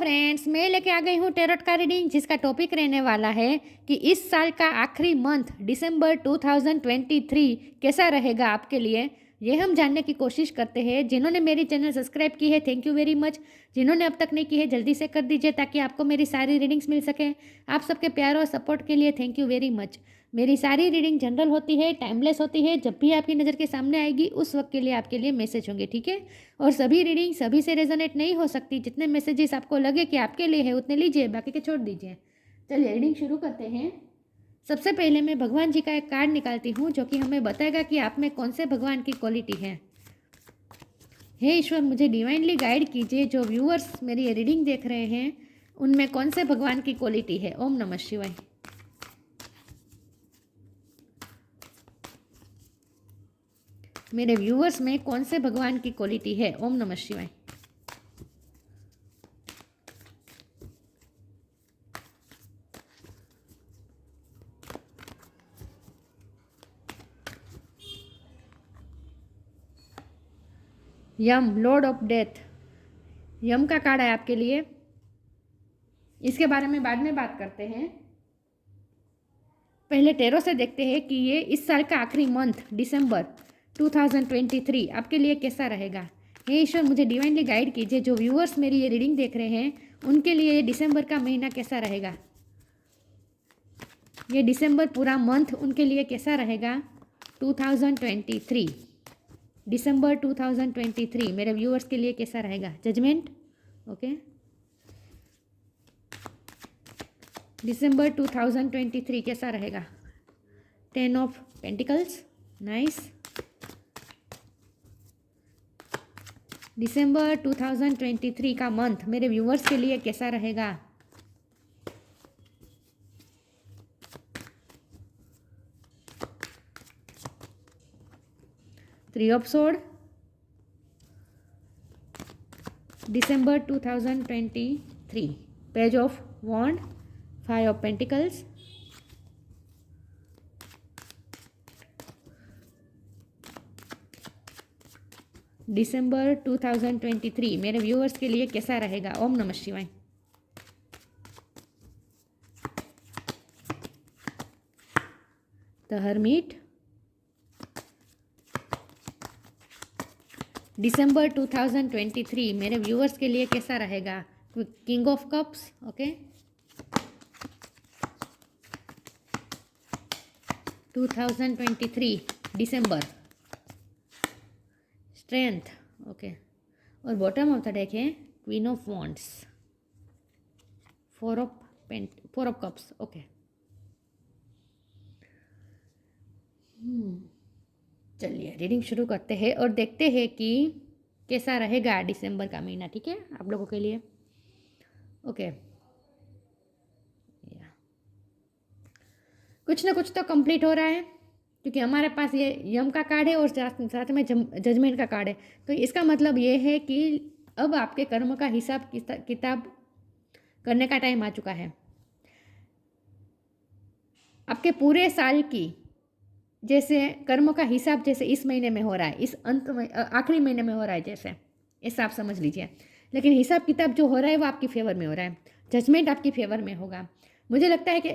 Friends, मैं लेके आ गई हूँ टेरोट का रीडिंग जिसका टॉपिक रहने वाला है कि इस साल का आखिरी मंथ दिसंबर 2023 कैसा रहेगा आपके लिए। ये हम जानने की कोशिश करते हैं। जिन्होंने मेरी चैनल सब्सक्राइब की है थैंक यू वेरी मच। जिन्होंने अब तक नहीं की है जल्दी से कर दीजिए ताकि आपको मेरी सारी रीडिंग्स मिल सकें। आप सबके प्यार और सपोर्ट के लिए थैंक यू वेरी मच। मेरी सारी रीडिंग जनरल होती है, टाइमलेस होती है। जब भी आपकी नज़र के सामने आएगी उस वक्त के लिए आपके लिए मैसेज होंगे, ठीक है। और सभी रीडिंग सभी से रेजोनेट नहीं हो सकती। जितने मैसेजेस आपको लगे कि आपके लिए है उतने लीजिए, बाकी के छोड़ दीजिए। चलिए रीडिंग शुरू करते हैं। सबसे पहले मैं भगवान जी का एक कार्ड निकालती हूँ जो कि हमें बताएगा कि आप में कौन से भगवान की क्वालिटी है। हे ईश्वर, मुझे डिवाइनली गाइड कीजिए। जो व्यूअर्स मेरी ये रीडिंग देख रहे हैं उनमें कौन से भगवान की क्वालिटी है। ओम नमः शिवाय। मेरे व्यूअर्स में कौन से भगवान की क्वालिटी है। ओम नमः शिवाय। यम, लॉर्ड ऑफ डेथ, यम का कार्ड है आपके लिए। इसके बारे में बाद में बात करते हैं। पहले टेरो से देखते हैं कि ये इस साल का आखिरी मंथ दिसंबर 2023 आपके लिए कैसा रहेगा। हे ईश्वर, मुझे डिवाइनली गाइड कीजिए। जो व्यूअर्स मेरी ये रीडिंग देख रहे हैं उनके लिए ये दिसंबर का महीना कैसा रहेगा। ये दिसंबर पूरा मंथ उनके लिए कैसा रहेगा। 2023 दिसंबर 2023 मेरे व्यूअर्स के लिए कैसा रहेगा। Judgement, okay. दिसंबर 2023 कैसा रहेगा। 10 ऑफ पेंटिकल्स, नाइस। दिसंबर 2023 का मंथ मेरे व्यूअर्स के लिए कैसा रहेगा। थ्री ऑफ सोर्ड, दिसंबर 2023 page of wand, five of pentacles, दिसंबर 2023 मेरे व्यूअर्स के लिए कैसा रहेगा। ओम नमः शिवाय। द हर्मिट, दिसंबर 2023 मेरे व्यूअर्स के लिए कैसा रहेगा। King of cups, okay. 2023 December, strength, okay. और बॉटम ऑफ द डेक है queen of wands, four of cups, okay. चलिए रीडिंग शुरू करते हैं और देखते हैं कि कैसा रहेगा दिसंबर का महीना, ठीक है, आप लोगों के लिए, ओके। कुछ ना कुछ तो कंप्लीट हो रहा है क्योंकि हमारे पास ये यम का कार्ड है और साथ में जजमेंट का कार्ड है। तो इसका मतलब ये है कि अब आपके कर्म का हिसाब किताब करने का टाइम आ चुका है। आपके पूरे साल की जैसे कर्मों का हिसाब जैसे इस महीने में हो रहा है, इस अंत में आखिरी महीने में हो रहा है, जैसे ऐसा आप समझ लीजिए। लेकिन हिसाब किताब जो हो रहा है वो आपकी फेवर में हो रहा है। जजमेंट आपकी फेवर में होगा। मुझे लगता है कि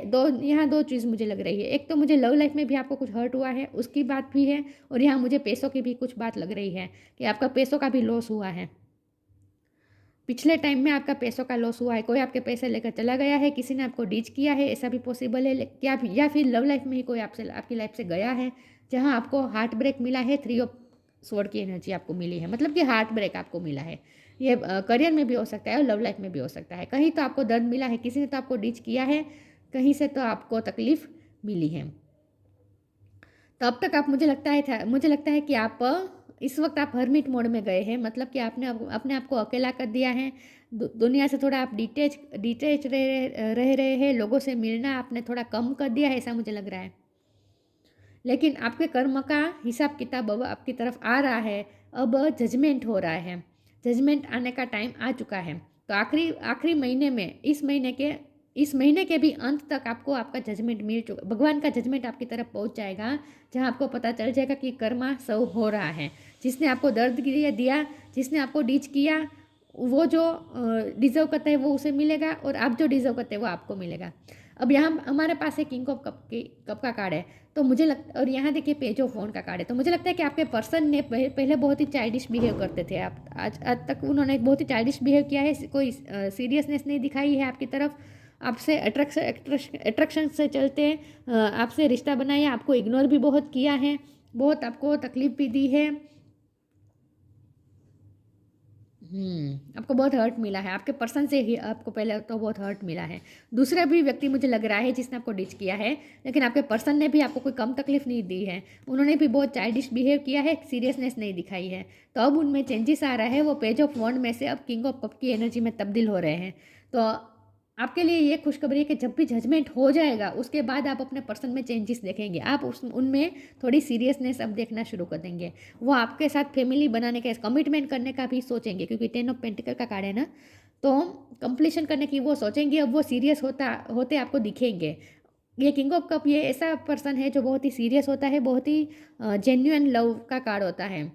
यहाँ दो चीज़ मुझे लग रही है। एक तो मुझे लव लाइफ में भी आपको कुछ हर्ट हुआ है उसकी बात भी है, और यहाँ मुझे पैसों की भी कुछ बात लग रही है कि आपका पैसों का भी लॉस हुआ है। पिछले टाइम में आपका पैसों का लॉस हुआ है। कोई आपके पैसे लेकर चला गया है, किसी ने आपको डीच किया है, ऐसा भी पॉसिबल है क्या। या फिर लव लाइफ में ही कोई आपकी लाइफ से गया है जहां आपको हार्ट ब्रेक मिला है। थ्री ऑफ स्वॉर्ड की एनर्जी आपको मिली है, मतलब कि हार्ट ब्रेक आपको मिला है। ये करियर में भी हो सकता है और लव लाइफ में भी हो सकता है। कहीं तो आपको दर्द मिला है, किसी ने तो आपको डीच किया है, कहीं से तो आपको तकलीफ मिली है। तो अब तक आप मुझे लगता है कि आप इस वक्त आप हर्मिट मोड में गए हैं, मतलब कि आपने अपने आप को अकेला कर दिया है। दुनिया से थोड़ा आप डिटेच रह रहे हैं। लोगों से मिलना आपने थोड़ा कम कर दिया है, ऐसा मुझे लग रहा है। लेकिन आपके कर्म का हिसाब किताब अब आपकी तरफ आ रहा है। अब जजमेंट हो रहा है। जजमेंट आने का टाइम आ चुका है। तो आखिरी महीने में इस महीने के भी अंत तक आपको आपका जजमेंट मिल चुका। भगवान का जजमेंट आपकी तरफ पहुंच जाएगा, जहां आपको पता चल जाएगा कि कर्मा सब हो रहा है। जिसने आपको दर्द दिया, जिसने आपको डीच किया, वो जो डिज़र्व करता है वो उसे मिलेगा, और आप जो डिज़र्व करते हैं वो आपको मिलेगा। अब यहाँ हमारे पास एक किंग ऑफ कप का कार्ड है, तो मुझे और यहाँ देखिए पेज ऑफ वॉन्ड का कार्ड है। तो मुझे लगता है कि आपके पर्सन ने पहले बहुत ही चाइल्डिश बिहेव करते थे। आप आज तक उन्होंने एक बहुत ही चाइल्डिश बिहेव किया है, कोई सीरियसनेस नहीं दिखाई है आपकी तरफ, आपसे अट्रैक्शन से चलते आपसे रिश्ता बनाया, आपको इग्नोर भी बहुत किया है, बहुत आपको तकलीफ भी दी है। आपको बहुत हर्ट मिला है, आपके पर्सन से ही आपको पहले तो बहुत हर्ट मिला है। दूसरा भी व्यक्ति मुझे लग रहा है जिसने आपको डिच किया है, लेकिन आपके पर्सन ने भी आपको कोई कम तकलीफ नहीं दी है, उन्होंने भी बहुत चाइल्डिश बिहेव किया है, सीरियसनेस नहीं दिखाई है। तो अब उनमें चेंजेस आ रहा है, वो पेज ऑफ वॉन्ड में से अब किंग ऑफ कप की एनर्जी में तब्दील हो रहे हैं। तो आपके लिए ये खुशखबरी है कि जब भी जजमेंट हो जाएगा उसके बाद आप अपने पर्सन में चेंजेस देखेंगे, आप उनमें थोड़ी सीरियसनेस अब देखना शुरू कर देंगे। वो आपके साथ फैमिली बनाने का, कमिटमेंट करने का भी सोचेंगे, क्योंकि 10 ऑफ पेंटिकल का कार्ड है ना, तो कंप्लीशन करने की वो सोचेंगे। अब वो सीरियस होते आपको दिखेंगे। ये किंग ऑफ कप ये ऐसा पर्सन है जो बहुत ही सीरियस होता है, बहुत ही जेन्युइन लव का कार्ड होता है,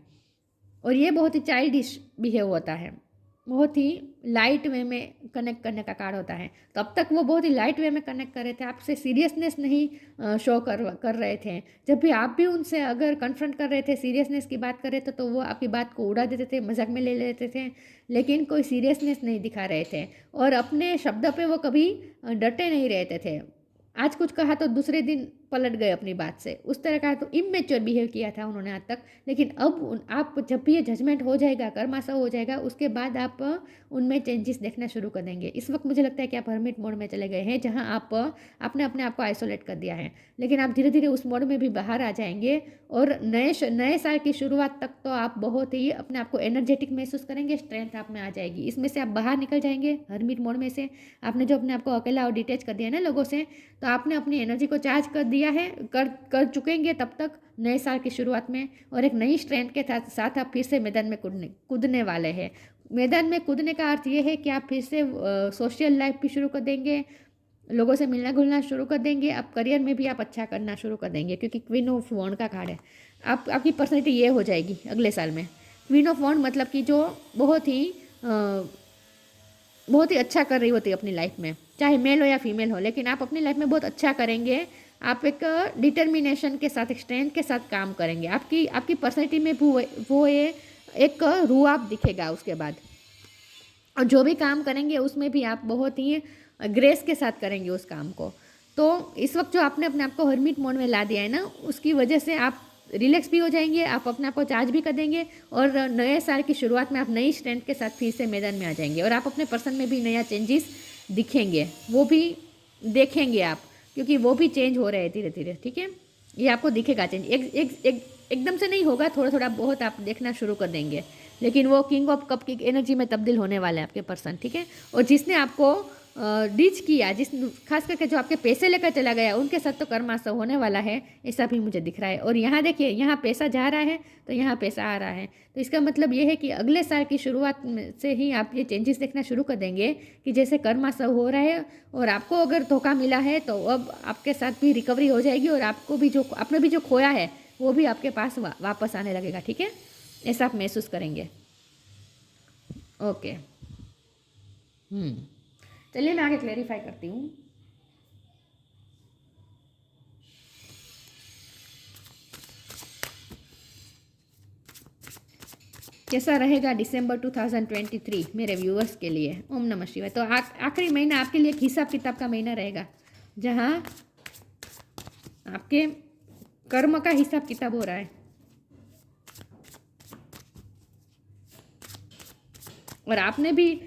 और ये बहुत ही चाइल्डिश बिहेव होता है, बहुत ही लाइट वे में कनेक्ट करने का कार्ड होता है। तो अब तक वो बहुत ही लाइट वे में कनेक्ट कर रहे थे, आपसे सीरियसनेस नहीं शो कर रहे थे। जब भी आप भी उनसे अगर कन्फ्रंट कर रहे थे, सीरियसनेस की बात कर रहे थे, तो वो आपकी बात को उड़ा देते थे, मजाक में ले लेते थे, लेकिन कोई सीरियसनेस नहीं दिखा रहे थे, और अपने शब्द पे वो कभी डटे नहीं रहते थे। आज कुछ कहा तो दूसरे दिन पलट गए अपनी बात से, उस तरह का तो इमेच्योर बिहेव किया था उन्होंने आज तक। लेकिन अब आप जब भी ये जजमेंट हो जाएगा, कर्माशय हो जाएगा, उसके बाद आप उनमें चेंजेस देखना शुरू कर देंगे। इस वक्त मुझे लगता है कि आप हर्मिट मोड में चले गए हैं, जहां आपने अपने आप को आइसोलेट कर दिया है, लेकिन आप धीरे धीरे उस मोड में भी बाहर आ जाएंगे, और नए साल की शुरुआत तक तो आप बहुत ही अपने आप को एनर्जेटिक महसूस करेंगे, स्ट्रेंथ आप में आ जाएगी, इसमें से आप बाहर निकल जाएंगे हर्मिट मोड में से। आपने जो अपने आप को अकेला और डिटेच कर दिया है ना लोगों से, तो आपने अपनी एनर्जी को चार्ज कर दिया है, कर चुकेंगे तब तक नए साल की शुरुआत में, और एक नई स्ट्रेंथ के साथ आप फिर से मैदान में कूदने वाले हैं। मैदान में कूदने का अर्थ ये है कि आप फिर से सोशल लाइफ भी शुरू कर देंगे, लोगों से मिलना घुलना शुरू कर देंगे, आप करियर में भी आप अच्छा करना शुरू कर देंगे, क्योंकि क्वीन ऑफ वॉन्ड का कार्ड है। आपकी पर्सनैलिटी ये हो जाएगी अगले साल में। क्वीन ऑफ वॉन्ड मतलब कि जो बहुत ही अच्छा कर रही होती है अपनी लाइफ में, चाहे मेल हो या फीमेल हो, लेकिन आप अपनी लाइफ में बहुत अच्छा करेंगे। आप एक डिटर्मिनेशन के साथ, एक स्ट्रेंथ के साथ काम करेंगे। आपकी पर्सनैलिटी में वो ये एक रुआब दिखेगा उसके बाद, और जो भी काम करेंगे उसमें भी आप बहुत ही ग्रेस के साथ करेंगे उस काम को। तो इस वक्त जो आपने अपने आप को हर्मिट मोड में ला दिया है ना, उसकी वजह से आप रिलैक्स भी हो जाएंगे, आप अपने आप को चार्ज भी कर देंगे, और नए साल की शुरुआत में आप नई स्ट्रेंथ के साथ फिर से मैदान में आ जाएंगे, और आप अपने पर्सन में भी नया चेंजेस दिखेंगे, वो भी देखेंगे आप, क्योंकि वो भी चेंज हो रहे हैं धीरे धीरे। ठीक है, ये आपको दिखेगा चेंज, एकदम से नहीं होगा, थोड़ा थोड़ा बहुत आप देखना शुरू कर देंगे, लेकिन वो किंग ऑफ कप की एनर्जी में तब्दील होने वाले हैं आपके पर्सन। ठीक है, और जिसने आपको डिच किया, खास करके जो आपके पैसे लेकर चला गया, उनके साथ तो कर्माशय होने वाला है, ऐसा भी मुझे दिख रहा है। और यहाँ देखिए, यहाँ पैसा जा रहा है तो यहाँ पैसा आ रहा है, तो इसका मतलब ये है कि अगले साल की शुरुआत से ही आप ये चेंजेस देखना शुरू कर देंगे कि जैसे कर्माशय हो रहा है, और आपको अगर धोखा मिला है तो अब आपके साथ भी रिकवरी हो जाएगी, और आपने भी जो खोया है वो भी आपके पास वापस आने लगेगा। ठीक है, ऐसा आप महसूस करेंगे। ओके, चलिए मैं आगे क्लेरिफाई करती हूँ। कैसा रहेगा दिसंबर 2023 मेरे व्यूअर्स के लिए। ओम नमः शिवाय। तो आखिरी महीना आपके लिए एक हिसाब किताब का महीना रहेगा, जहाँ आपके कर्म का हिसाब किताब हो रहा है, और आपने भी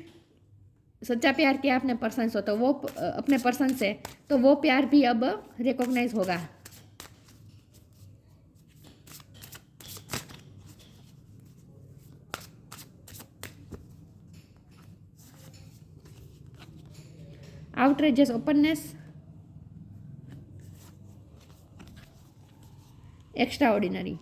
सच्चा प्यार किया अपने पर्सन से, तो वो अपने पर्सन से, तो वो प्यार भी अब रिकॉग्नाइज होगा। Outrageous openness, extra ordinary.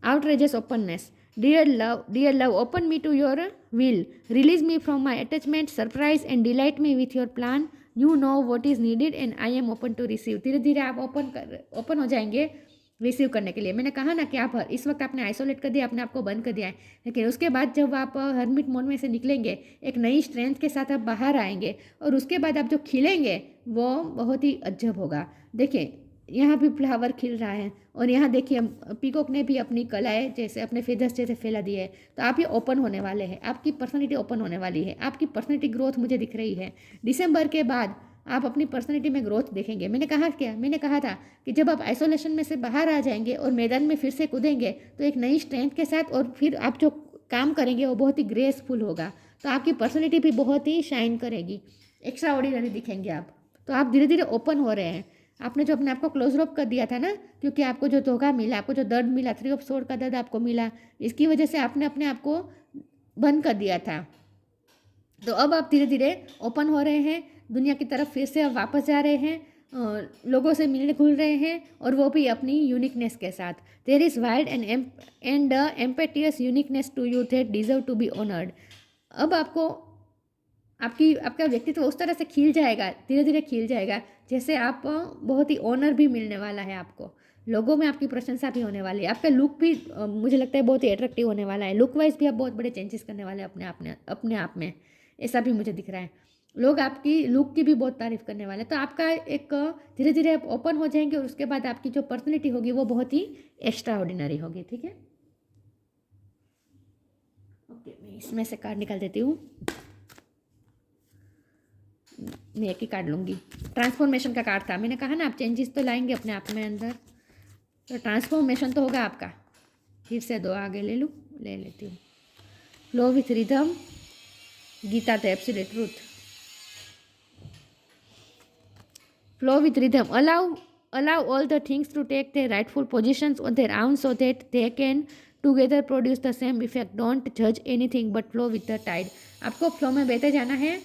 Outrageous openness. Dear love, open me to your will. Release me from my attachment, surprise and delight me with your plan. You know what is needed and I am open to receive. धीरे धीरे आप open हो जाएंगे, receive करने के लिए। मैंने कहा ना कि आप इस वक्त आपने आइसोलेट कर दिया, आपने आपको बंद कर दिया है, लेकिन उसके बाद जब आप हर्मिट मोड में से निकलेंगे, एक नई स्ट्रेंथ के साथ आप बाहर आएंगे और उसके बाद आप जो खिलेंगे वो बहुत ही अजब होगा। देखिए यहाँ भी फ्लावर खिल रहा है और यहाँ देखिए पीकॉक ने भी अपनी कलाएं जैसे अपने फेदर्स जैसे फैला दिए है। तो आप ये ओपन होने वाले हैं, आपकी पर्सनैलिटी ओपन होने वाली है, आपकी पर्सनैलिटी ग्रोथ मुझे दिख रही है। दिसंबर के बाद आप अपनी पर्सनैलिटी में ग्रोथ देखेंगे। मैंने कहा था कि जब आप आइसोलेशन में से बाहर आ जाएंगे और मैदान में फिर से कूदेंगे तो एक नई स्ट्रेंथ के साथ और फिर आप जो काम करेंगे वो बहुत ही ग्रेसफुल होगा। तो आपकी पर्सनैलिटी भी बहुत ही शाइन करेगी, एक्स्ट्रा ऑर्डिनरी दिखेंगे आप। तो आप धीरे धीरे ओपन हो रहे हैं। आपने जो अपने आप को क्लोज रॉप कर दिया था ना, क्योंकि आपको जो धोखा मिला, आपको जो दर्द मिला, 3 ऑफ सोर्ड का दर्द आपको मिला, इसकी वजह से आपने अपने आप को बंद कर दिया था। तो अब आप धीरे धीरे ओपन हो रहे हैं, दुनिया की तरफ फिर से अब वापस जा रहे हैं, लोगों से मिलने खुल रहे हैं और वो भी अपनी यूनिकनेस के साथ। There is wild and impetuous uniqueness to you that deserve to be honoured. अब आपको आपका व्यक्तित्व उस तरह से खिल जाएगा, धीरे धीरे खिल जाएगा, जैसे आप बहुत ही ऑनर भी मिलने वाला है आपको, लोगों में आपकी प्रशंसा भी होने वाली है, आपका लुक भी मुझे लगता है बहुत ही अट्रैक्टिव होने वाला है। लुक वाइज भी आप बहुत बड़े चेंजेस करने वाले हैं अपने आप में, ऐसा भी मुझे दिख रहा है। लोग आपकी लुक की भी बहुत तारीफ करने वाले हैं। तो आपका एक धीरे धीरे आप ओपन हो जाएंगे और उसके बाद आपकी जो पर्सनैलिटी होगी वो बहुत ही एक्स्ट्रा ऑर्डिनरी होगी। ठीक है, ओके, मैं इसमें से कार्ड निकाल देती हूँ। मैं एक ही कार्ड लूँगी। ट्रांसफॉर्मेशन का कार्ड था, मैंने कहा ना आप चेंजेस तो लाएंगे अपने आप में अंदर, तो ट्रांसफॉर्मेशन तो होगा आपका। फिर से 2 आगे ले लेती हूँ। Flow with rhythm, Gita the absolute truth. Flow with rhythm, allow all the things to take their rightful positions on their own so that they can together produce the same effect. Don't judge anything but flow with the tide. आपको flow में बहते जाना है,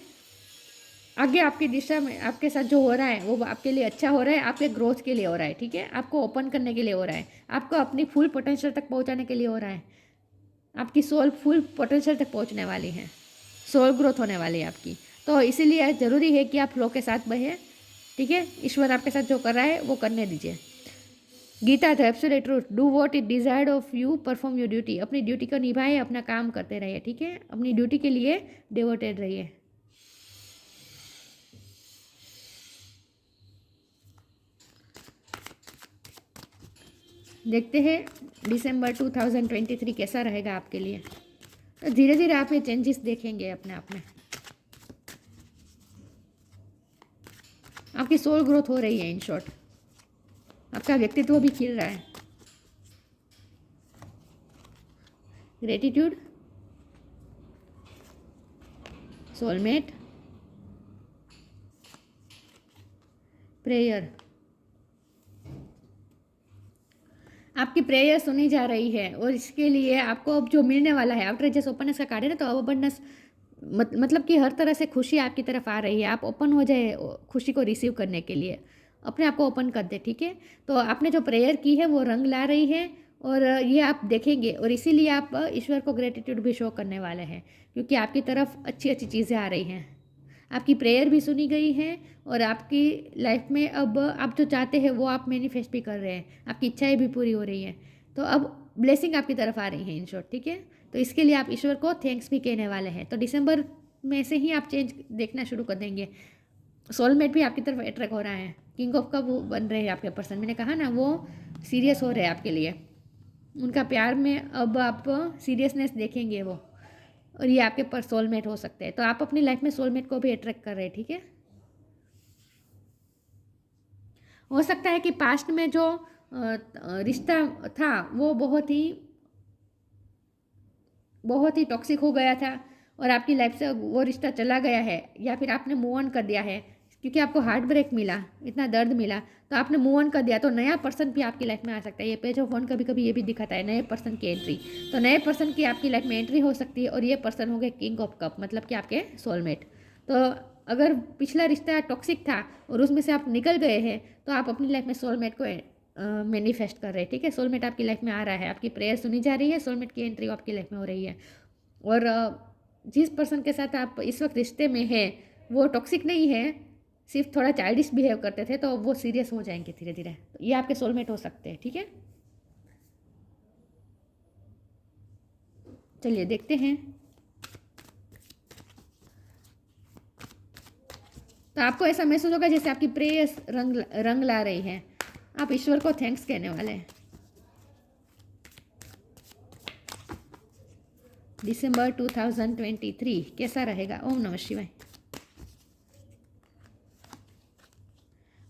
आगे आपकी दिशा में आपके साथ जो हो रहा है वो आपके लिए अच्छा हो रहा है, आपके ग्रोथ के लिए हो रहा है। ठीक है, आपको ओपन करने के लिए हो रहा है, आपको अपनी फुल पोटेंशियल तक पहुंचाने के लिए हो रहा है। आपकी सोल फुल पोटेंशियल तक पहुंचने वाली है, सोल ग्रोथ होने वाली है आपकी। तो इसीलिए ज़रूरी है कि आप फ्लो के साथ बहें। ठीक है, ईश्वर आपके साथ जो कर रहा है वो करने दीजिए। Gita the absolute truth, do what it desired of you, perform your duty. अपनी ड्यूटी को निभाए, अपना काम करते रहिए। ठीक है, अपनी ड्यूटी के लिए डिवोटेड रहिए। देखते हैं दिसंबर 2023 कैसा रहेगा आपके लिए। तो धीरे धीरे आप ये चेंजेस देखेंगे अपने आप में, आपकी सोल ग्रोथ हो रही है। इन शॉर्ट, आपका व्यक्तित्व भी खिल रहा है। Gratitude, soulmate, prayer. आपकी प्रेयर सुनी जा रही है और इसके लिए आपको अब जो मिलने वाला है, आफ्टर जस्ट ओपननेस का कार्ड है ना, तो अबंडेंस मतलब कि हर तरह से खुशी आपकी तरफ आ रही है। आप ओपन हो जाए खुशी को रिसीव करने के लिए, अपने आप को ओपन कर दे। ठीक है, तो आपने जो प्रेयर की है वो रंग ला रही है और ये आप देखेंगे और इसीलिए आप ईश्वर को ग्रेटिट्यूड भी शो करने वाले हैं, क्योंकि आपकी तरफ अच्छी अच्छी चीज़ें आ रही हैं। आपकी प्रेयर भी सुनी गई है और आपकी लाइफ में अब आप जो चाहते हैं वो आप मैनिफेस्ट भी कर रहे हैं, आपकी इच्छाएं भी पूरी हो रही हैं। तो अब ब्लेसिंग आपकी तरफ आ रही है इन शॉर्ट। ठीक है, तो इसके लिए आप ईश्वर को थैंक्स भी कहने वाले हैं। तो दिसंबर में से ही आप चेंज देखना शुरू कर देंगे। सोलमेट भी आपकी तरफ अट्रैक्ट हो रहा है, किंग ऑफ कप वो बन रहे हैं आपके पर्सन। मैंने कहा ना वो सीरियस हो रहे हैं आपके लिए, उनका प्यार में अब आप सीरियसनेस देखेंगे वो, और ये आपके पर सोलमेट हो सकते हैं। तो आप अपनी लाइफ में सोलमेट को भी अट्रैक्ट कर रहे हैं। ठीक है, हो सकता है कि पास्ट में जो रिश्ता था वो बहुत ही टॉक्सिक हो गया था और आपकी लाइफ से वो रिश्ता चला गया है, या फिर आपने मूव ऑन कर दिया है क्योंकि आपको हार्ट ब्रेक मिला, इतना दर्द मिला, तो आपने मूव ऑन कर दिया। तो नया पर्सन भी आपकी लाइफ में आ सकता है। ये पेज ऑफ वन कभी कभी ये भी दिखाता है नए पर्सन की एंट्री। तो नए पर्सन की आपकी लाइफ में एंट्री हो सकती है और ये पर्सन हो गए किंग ऑफ कप, मतलब कि आपके सोलमेट। तो अगर पिछला रिश्ता टॉक्सिक था और उसमें से आप निकल गए हैं तो आप अपनी लाइफ में सोलमेट को मैनिफेस्ट कर रहे हैं। ठीक है, सोलमेट आपकी लाइफ में आ रहा है, आपकी प्रेयर सुनी जा रही है, सोलमेट की एंट्री आपकी लाइफ में हो रही है। और जिस पर्सन के साथ आप इस वक्त रिश्ते में हैं वो टॉक्सिक नहीं है, सिर्फ थोड़ा चाइल्डिश बिहेव करते थे, तो वो सीरियस हो जाएंगे धीरे धीरे। तो ये आपके सोलमेट हो सकते हैं। ठीक है, चलिए देखते हैं। तो आपको ऐसा महसूस होगा जैसे आपकी प्रेयर्स रंग रंग ला रही है, आप ईश्वर को थैंक्स कहने वाले हैं। दिसंबर 2023 कैसा रहेगा? ओम नमः शिवाय।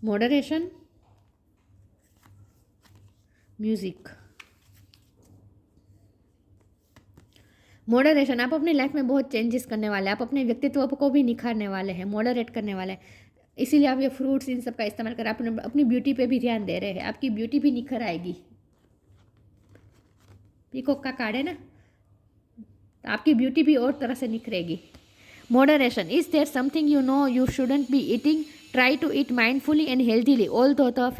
Moderation, music. मॉडरेशन, आप अपनी लाइफ में बहुत चेंजेस करने वाले हैं, आप अपने व्यक्तित्व को भी निखारने वाले हैं, मॉडरेट करने वाले हैं। इसीलिए आप ये फ्रूट्स इन सब का इस्तेमाल कर अपनी ब्यूटी पे भी ध्यान दे रहे हैं, आपकी ब्यूटी भी निखर आएगी। पीकॉक का कार्ड है ना, तो आपकी ब्यूटी भी और तरह से निखरेगी। Moderation, is there something you know you shouldn't be eating, try to eat mindfully and healthily, although the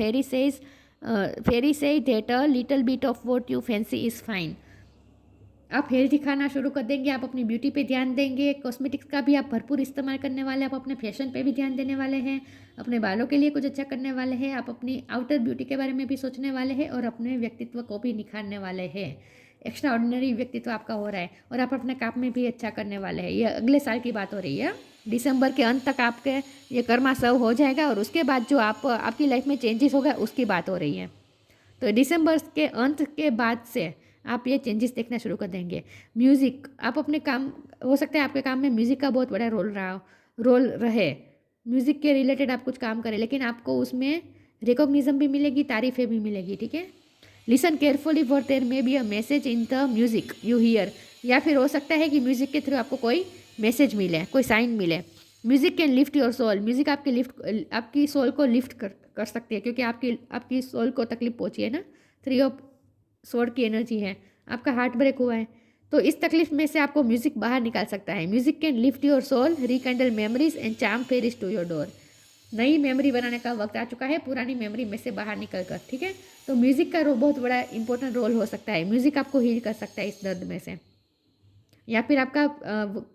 fairy say that a little bit of what you fancy is fine. आप healthy खाना शुरू कर देंगे, आप अपनी beauty पे ध्यान देंगे, कॉस्मेटिक्स का भी आप भरपूर इस्तेमाल करने वाले हैं, आप अपने फैशन पे भी ध्यान देने वाले हैं, अपने बालों के लिए कुछ अच्छा करने वाले हैं, आप अपनी आउटर ब्यूटी के बारे में भी सोचने वाले हैं और अपने व्यक्तित्व को भी निखारने वाले हैं। एक्स्ट्रा ऑर्डिनरी व्यक्तित्व आपका हो रहा है और आप अपने काम में भी अच्छा करने वाले हैं। ये अगले साल की बात हो रही है, दिसंबर के अंत तक आपके ये कर्मा सर्व हो जाएगा और उसके बाद जो आपकी लाइफ में चेंजेस होगा उसकी बात हो रही है। तो दिसंबर के अंत के बाद से आप ये चेंजेस देखना शुरू कर देंगे। म्यूज़िक, आप अपने काम, हो सकता है आपके काम में म्यूज़िक का बहुत बड़ा रोल रहे, म्यूज़िक के रिलेटेड आप कुछ काम करें, लेकिन आपको उसमें रिकॉग्निशन भी मिलेगी, तारीफ़ें भी मिलेगी, ठीक है। Listen carefully for there may be a message in the music you hear, या फिर हो सकता है कि म्यूज़िक के थ्रू आपको कोई मैसेज मिले, कोई साइन मिले। Music can lift your soul, music आपकी सोल को लिफ्ट कर सकती है, क्योंकि आपकी सोल को तकलीफ पहुंची है ना, 3 ऑफ स्वॉर्ड की एनर्जी है, आपका हार्ट ब्रेक हुआ है, तो इस तकलीफ में से आपको म्यूजिक बाहर निकाल सकता है। Music can lift your soul, rekindle memories and charm fairies to your door. नई मेमोरी बनाने का वक्त आ चुका है, पुरानी मेमोरी में से बाहर निकल कर, ठीक है। तो म्यूजिक का बहुत बड़ा इंपॉर्टेंट रोल हो सकता है, म्यूजिक आपको हील कर सकता है इस दर्द में से, या फिर आपका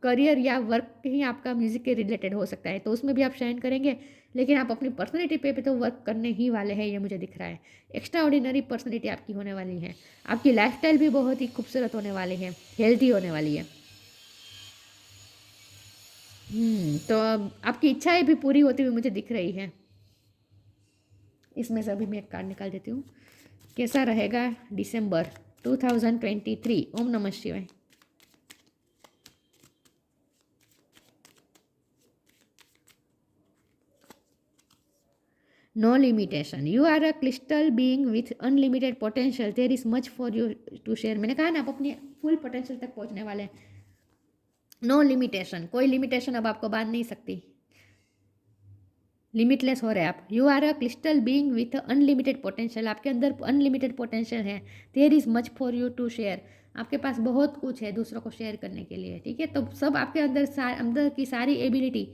करियर या वर्क ही आपका म्यूज़िक के रिलेटेड हो सकता है, तो उसमें भी आप शाइन करेंगे, लेकिन आप अपनी पर्सनैलिटी पे भी तो वर्क करने ही वाले हैं, ये मुझे दिख रहा है। एक्स्ट्रा ऑर्डिनरी पर्सनैलिटी आपकी होने वाली है, आपकी लाइफस्टाइल भी बहुत ही खूबसूरत होने वाली है, हेल्दी होने वाली है। तो आपकी इच्छाएं भी पूरी होती हुई मुझे दिख रही है। इसमें से अभी मैं एक कार्ड निकाल देती हूँ, कैसा रहेगा दिसंबर 2023। ओम नमः शिवाय। No limitation. You are a crystal being with unlimited potential. There is much for you to share. मैंने कहा ना, आप अपनी फुल पोटेंशियल तक पहुंचने वाले हैं। नो लिमिटेशन, कोई लिमिटेशन अब आपको बांध नहीं सकती, लिमिटलेस हो रहे आप। You are a crystal being with unlimited potential, आपके अंदर अनलिमिटेड पोटेंशियल है। There is much for you to share, आपके पास बहुत कुछ है दूसरों को शेयर करने के लिए, ठीक है। तो सब आपके अंदर की सारी एबिलिटी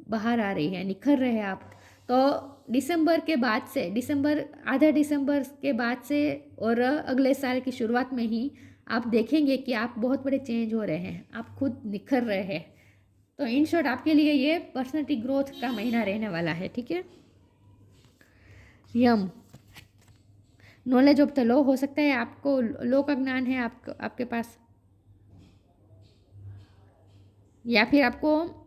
बाहर आ रही है, निखर रहे हैं आप। तो दिसंबर के बाद से, आधा दिसंबर के बाद से और अगले साल की शुरुआत में ही आप देखेंगे कि आप बहुत बड़े चेंज हो रहे हैं, आप खुद निखर रहे हैं। तो इन शॉर्ट आपके लिए ये पर्सनालिटी ग्रोथ का महीना रहने वाला है, ठीक है। यम, नॉलेज ऑफ द लॉ, हो सकता है आपको लॉ का ज्ञान है आपके पास, या फिर आपको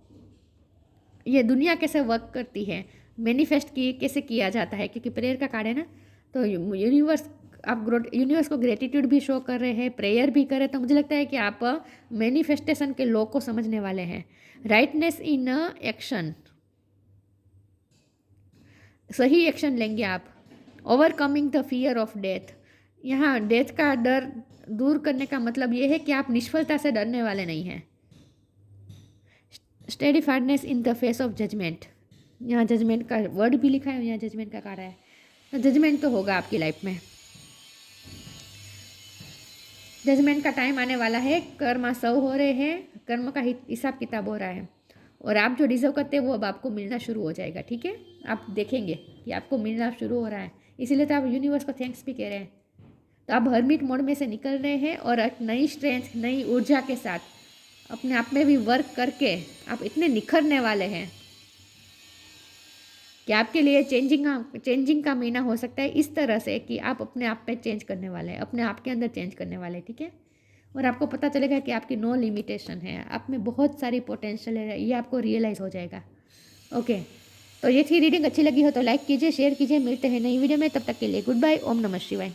ये दुनिया कैसे वर्क करती है, मैनिफेस्ट कैसे किया जाता है, क्योंकि प्रेयर का कार्ड है ना, तो यूनिवर्स को ग्रेटिट्यूड भी शो कर रहे हैं, प्रेयर भी कर रहे हैं। तो मुझे लगता है कि आप मैनिफेस्टेशन के लॉ को समझने वाले हैं। राइटनेस इन एक्शन, सही एक्शन लेंगे आप। Overcoming the fear of death, यहाँ डेथ का डर दूर करने का मतलब ये है कि आप निष्फलता से डरने वाले नहीं हैं। Steadfastness in the face of judgement, यहाँ जजमेंट का वर्ड भी लिखा है, यहाँ जजमेंट का कार्ड है, तो जजमेंट तो होगा आपकी लाइफ में, जजमेंट का टाइम आने वाला है। कर्म सर्व हो रहे हैं, कर्म का हिसाब किताब हो रहा है, और आप जो डिजर्व करते हैं वो अब आपको मिलना शुरू हो जाएगा, ठीक है। आप देखेंगे कि आपको मिलना शुरू हो रहा है, इसीलिए तो आप यूनिवर्स को थैंक्स भी कह रहे हैं। तो आप हर्मिट मोड में से निकल रहे हैं और एक नई स्ट्रेंथ, नई ऊर्जा के साथ अपने आप में भी वर्क करके आप इतने निखरने वाले हैं कि आपके लिए चेंजिंग का महीना हो सकता है इस तरह से कि आप अपने आप पे चेंज करने वाले हैं, अपने आप के अंदर चेंज करने वाले हैं, ठीक है। और आपको पता चलेगा कि आपकी नो लिमिटेशन है, आप में बहुत सारी पोटेंशियल है, ये आपको रियलाइज़ हो जाएगा। ओके, तो ये थी रीडिंग। अच्छी लगी हो तो लाइक कीजिए, शेयर कीजिए। मिलते हैं नई वीडियो में, तब तक के लिए गुड बाय। ओम नमः शिवाय।